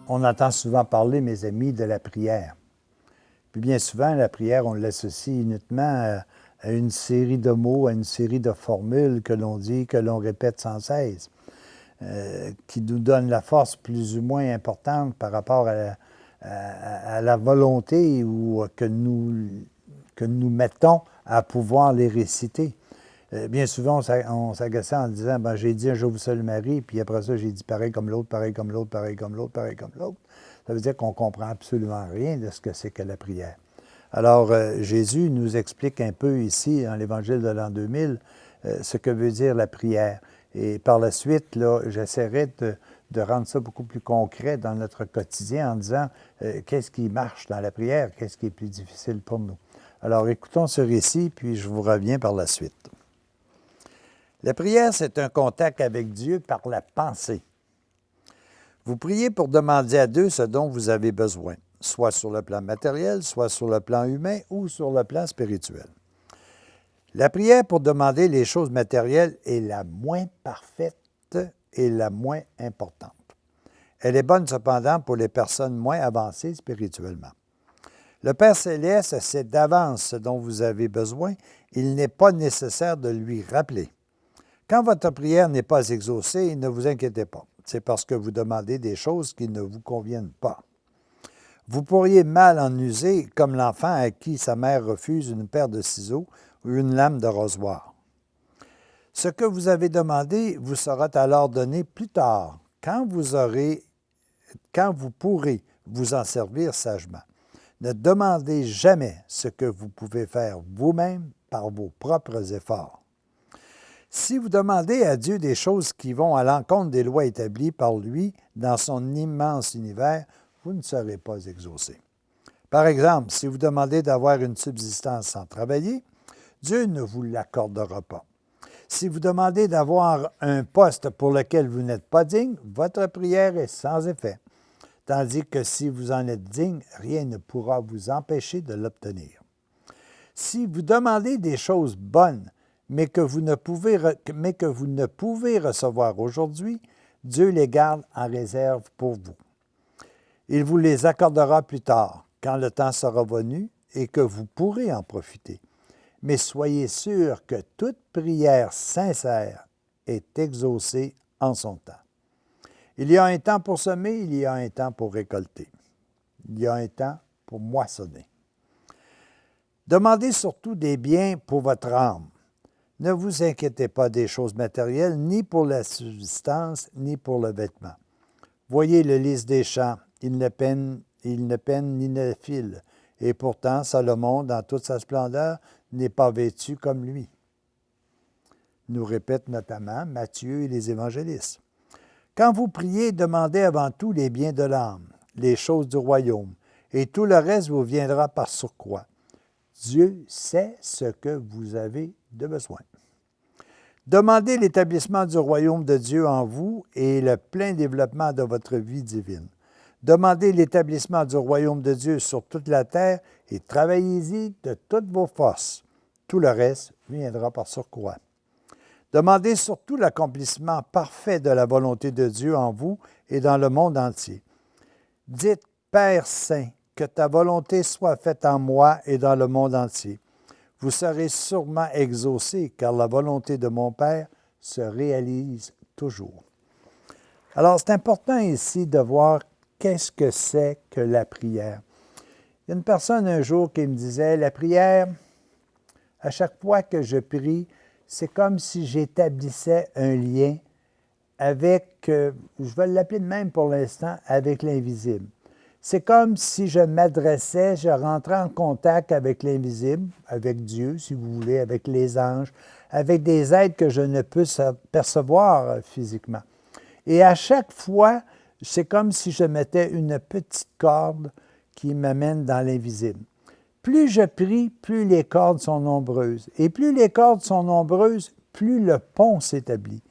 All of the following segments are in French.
On entend souvent parler, mes amis, de la prière. Puis bien souvent, la prière, on l'associe uniquement à une série de mots, à une série de formules que l'on dit, que l'on répète sans cesse, qui nous donnent la force plus ou moins importante par rapport à la volonté ou que nous mettons à pouvoir les réciter. Bien souvent, on s'agaçait en disant « j'ai dit un Je vous salue Marie », puis après ça, j'ai dit pareil comme l'autre, pareil comme l'autre, pareil comme l'autre, pareil comme l'autre. Ça veut dire qu'on ne comprend absolument rien de ce que c'est que la prière. Alors, Jésus nous explique un peu ici, dans l'Évangile de l'an 2000, ce que veut dire la prière. Et par la suite, là, j'essaierai de rendre ça beaucoup plus concret dans notre quotidien en disant qu'est-ce qui marche dans la prière, qu'est-ce qui est plus difficile pour nous. Alors, écoutons ce récit, puis je vous reviens par la suite. La prière, c'est un contact avec Dieu par la pensée. Vous priez pour demander à Dieu ce dont vous avez besoin, soit sur le plan matériel, soit sur le plan humain ou sur le plan spirituel. La prière pour demander les choses matérielles est la moins parfaite et la moins importante. Elle est bonne cependant pour les personnes moins avancées spirituellement. Le Père Céleste sait d'avance ce dont vous avez besoin. Il n'est pas nécessaire de lui rappeler. Quand votre prière n'est pas exaucée, ne vous inquiétez pas. C'est parce que vous demandez des choses qui ne vous conviennent pas. Vous pourriez mal en user comme l'enfant à qui sa mère refuse une paire de ciseaux ou une lame de rasoir. Ce que vous avez demandé vous sera alors donné plus tard, quand vous pourrez vous en servir sagement. Ne demandez jamais ce que vous pouvez faire vous-même par vos propres efforts. Si vous demandez à Dieu des choses qui vont à l'encontre des lois établies par lui dans son immense univers, vous ne serez pas exaucé. Par exemple, si vous demandez d'avoir une subsistance sans travailler, Dieu ne vous l'accordera pas. Si vous demandez d'avoir un poste pour lequel vous n'êtes pas digne, votre prière est sans effet. Tandis que si vous en êtes digne, rien ne pourra vous empêcher de l'obtenir. Si vous demandez des choses bonnes, mais que vous ne pouvez recevoir aujourd'hui, Dieu les garde en réserve pour vous. Il vous les accordera plus tard, quand le temps sera venu et que vous pourrez en profiter. Mais soyez sûr que toute prière sincère est exaucée en son temps. Il y a un temps pour semer, il y a un temps pour récolter. Il y a un temps pour moissonner. Demandez surtout des biens pour votre âme. Ne vous inquiétez pas des choses matérielles, ni pour la subsistance, ni pour le vêtement. Voyez le lys des champs, il ne peine ni ne file, et pourtant Salomon, dans toute sa splendeur, n'est pas vêtu comme lui. Nous répètent notamment Matthieu et les évangélistes. Quand vous priez, demandez avant tout les biens de l'âme, les choses du royaume, et tout le reste vous viendra par surcroît. Dieu sait ce que vous avez de besoin. Demandez l'établissement du royaume de Dieu en vous et le plein développement de votre vie divine. Demandez l'établissement du royaume de Dieu sur toute la terre et travaillez-y de toutes vos forces. Tout le reste viendra par surcroît. Demandez surtout l'accomplissement parfait de la volonté de Dieu en vous et dans le monde entier. Dites, Père Saint, que ta volonté soit faite en moi et dans le monde entier. Vous serez sûrement exaucés, car la volonté de mon Père se réalise toujours. Alors, c'est important ici de voir qu'est-ce que c'est que la prière. Il y a une personne un jour qui me disait, la prière, à chaque fois que je prie, c'est comme si j'établissais un lien avec, je vais l'appeler de même pour l'instant, avec l'invisible. C'est comme si je m'adressais, je rentrais en contact avec l'invisible, avec Dieu, si vous voulez, avec les anges, avec des êtres que je ne peux percevoir physiquement. Et à chaque fois, c'est comme si je mettais une petite corde qui m'amène dans l'invisible. Plus je prie, plus les cordes sont nombreuses. Et plus les cordes sont nombreuses, plus le pont s'établit.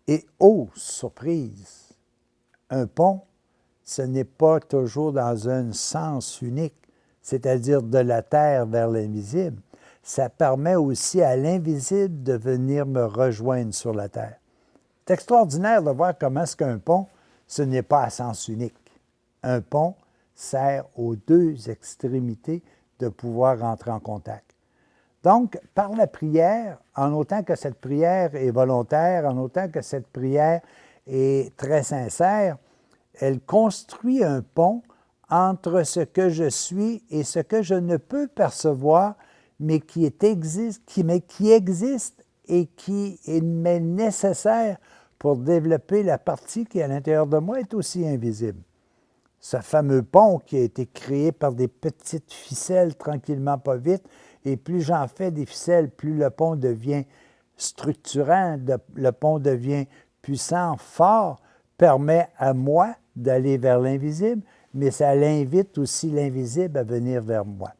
Et oh, surprise, un pont, ce n'est pas toujours dans un sens unique, c'est-à-dire de la terre vers l'invisible. Ça permet aussi à l'invisible de venir me rejoindre sur la terre. C'est extraordinaire de voir comment est-ce qu'un pont, ce n'est pas à sens unique. un pont sert aux deux extrémités de pouvoir rentrer en contact. Donc, par la prière, en autant que cette prière est volontaire, en autant que cette prière est très sincère, elle construit un pont entre ce que je suis et ce que je ne peux percevoir, mais qui existe et qui m'est nécessaire pour développer la partie qui, à l'intérieur de moi, est aussi invisible. Ce fameux pont qui a été créé par des petites ficelles, tranquillement, pas vite, et plus j'en fais des ficelles, plus le pont devient structurant, le pont devient puissant, fort, permet à moi d'aller vers l'invisible, mais ça invite aussi l'invisible à venir vers moi.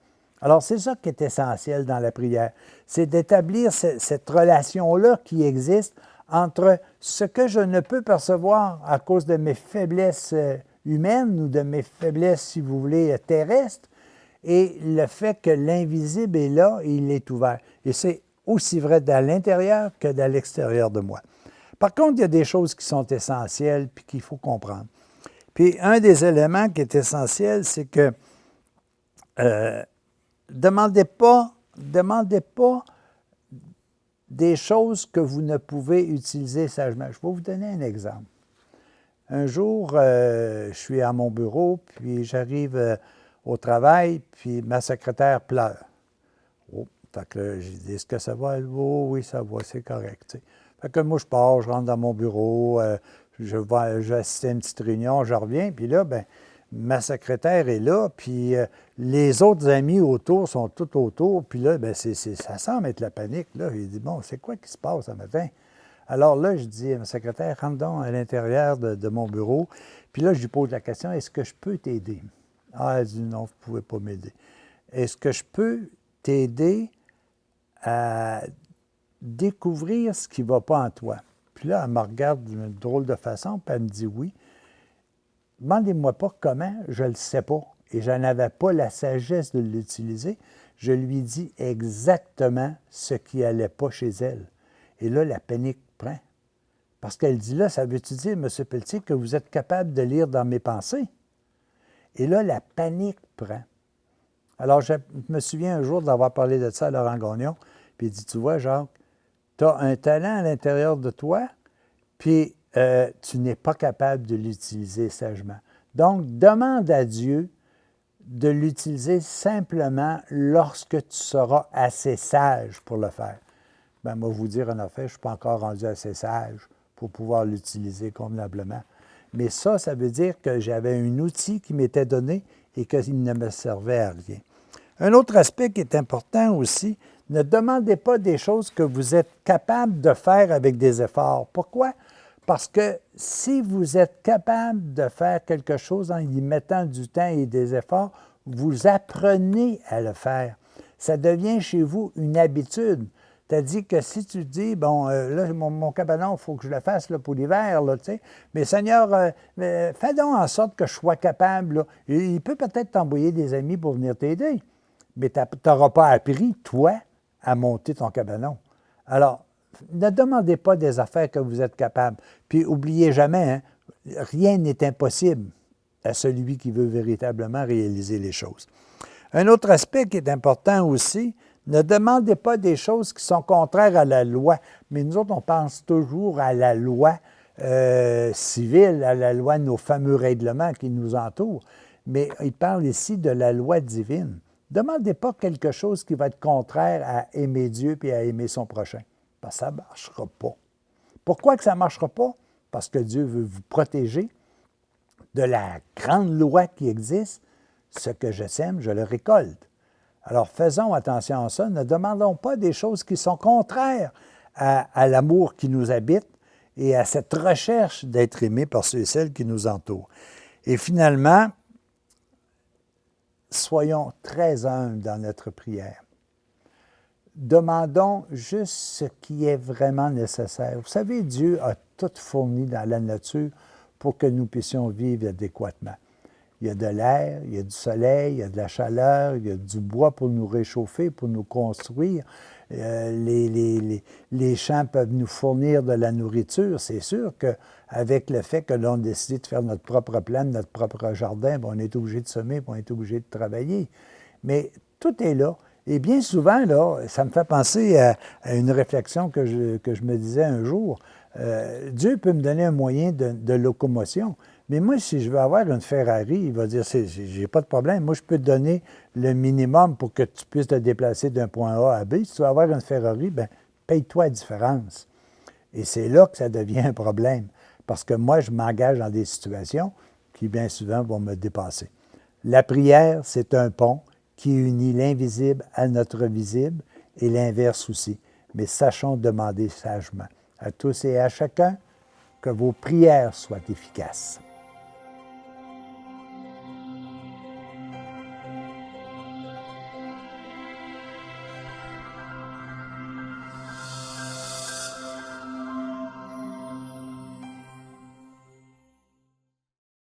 Alors, c'est ça qui est essentiel dans la prière, c'est d'établir cette relation-là qui existe entre ce que je ne peux percevoir à cause de mes faiblesses humaines ou de mes faiblesses, si vous voulez, terrestres, et le fait que l'invisible est là et il est ouvert. Et c'est aussi vrai dans l'intérieur que dans l'extérieur de moi. Par contre, il y a des choses qui sont essentielles puis qu'il faut comprendre. Puis un des éléments qui est essentiel, c'est que demandez pas des choses que vous ne pouvez utiliser sagement. Je vais vous donner un exemple. Un jour, je suis à mon bureau, puis j'arrive au travail, puis ma secrétaire pleure. Oh, fait que là, j'ai dit, est-ce que ça va? Oh, oui, ça va, c'est correct. T'sais. Fait que moi, je pars, je rentre dans mon bureau, je vais assister à une petite réunion, je reviens, puis là, ben ma secrétaire est là, puis les autres amis autour sont tout autour, puis là, ben ça semble être la panique, là. Il dit, bon, c'est quoi qui se passe ce matin? Alors là, je dis à ma secrétaire, rentre donc à l'intérieur de mon bureau, puis là, je lui pose la question, est-ce que je peux t'aider? Ah, elle dit, non, vous ne pouvez pas m'aider. Est-ce que je peux t'aider à découvrir ce qui ne va pas en toi? Puis là, elle me regarde d'une drôle de façon, puis elle me dit oui. Demandez-moi pas comment, je ne le sais pas. Et je n'avais pas la sagesse de l'utiliser. Je lui dis exactement ce qui n'allait pas chez elle. Et là, la panique prend. Parce qu'elle dit là, ça veut-tu dire, M. Pelletier, que vous êtes capable de lire dans mes pensées? Et là, la panique prend. Alors, je me souviens un jour d'avoir parlé de ça à Laurent Gagnon, puis il dit, tu vois, Jacques, tu as un talent à l'intérieur de toi, puis tu n'es pas capable de l'utiliser sagement. Donc, demande à Dieu de l'utiliser simplement lorsque tu seras assez sage pour le faire. Bien, moi, vous dire en effet, je ne suis pas encore rendu assez sage pour pouvoir l'utiliser convenablement. Mais ça veut dire que j'avais un outil qui m'était donné et qu'il ne me servait à rien. Un autre aspect qui est important aussi, ne demandez pas des choses que vous êtes capable de faire avec des efforts. Pourquoi? Parce que si vous êtes capable de faire quelque chose en y mettant du temps et des efforts, vous apprenez à le faire. Ça devient chez vous une habitude. C'est-à-dire que si tu dis, bon, là, mon cabanon, il faut que je le fasse là, pour l'hiver, là, tu sais, mais Seigneur, fais donc en sorte que je sois capable. Là. Il peut peut-être t'envoyer des amis pour venir t'aider, mais tu n'auras pas appris, toi, à monter ton cabanon. Alors, ne demandez pas des affaires que vous êtes capable. Puis, n'oubliez jamais, hein, rien n'est impossible à celui qui veut véritablement réaliser les choses. Un autre aspect qui est important aussi, ne demandez pas des choses qui sont contraires à la loi. Mais nous autres, on pense toujours à la loi civile, à la loi de nos fameux règlements qui nous entourent. Mais il parle ici de la loi divine. Ne demandez pas quelque chose qui va être contraire à aimer Dieu et à aimer son prochain. Parce que ça ne marchera pas. Pourquoi que ça ne marchera pas? Parce que Dieu veut vous protéger de la grande loi qui existe. Ce que je sème, je le récolte. Alors, faisons attention à ça. Ne demandons pas des choses qui sont contraires à l'amour qui nous habite et à cette recherche d'être aimé par ceux et celles qui nous entourent. Et finalement, soyons très humbles dans notre prière. Demandons juste ce qui est vraiment nécessaire. Vous savez, Dieu a tout fourni dans la nature pour que nous puissions vivre adéquatement. il y a de l'air, il y a du soleil, il y a de la chaleur, il y a du bois pour nous réchauffer, pour nous construire. Les champs peuvent nous fournir de la nourriture. C'est sûr qu'avec le fait que l'on décide de faire notre propre plan, notre propre jardin, bien, on est obligé de semer, puis on est obligé de travailler. Mais tout est là. Et bien souvent, là, ça me fait penser à une réflexion que je me disais un jour. Dieu peut me donner un moyen de locomotion, mais moi, si je veux avoir une Ferrari, il va dire, j'ai pas de problème. Moi, je peux te donner le minimum pour que tu puisses te déplacer d'un point A à B. Si tu veux avoir une Ferrari, bien, paye-toi la différence. Et c'est là que ça devient un problème, parce que moi, je m'engage dans des situations qui, bien souvent, vont me dépasser. La prière, c'est un pont qui unit l'invisible à notre visible et l'inverse aussi. Mais sachons demander sagement à tous et à chacun que vos prières soient efficaces.